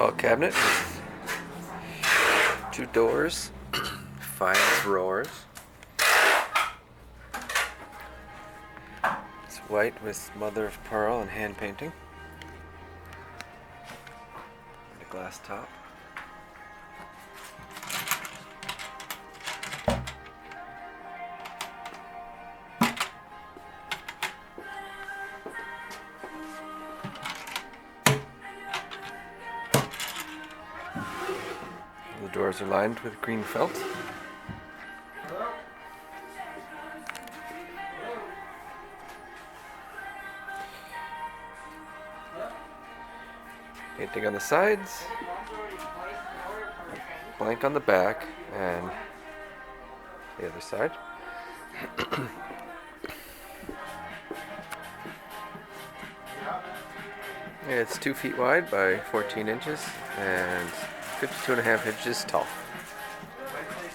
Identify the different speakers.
Speaker 1: tall cabinet with two doors, 5 drawers. It's white with mother of pearl and hand painting. And a glass top. The doors are lined with green felt. Painting on the sides, blank on the back, and the other side. It's 2 feet wide by 14 inches and 52.5 inches tall.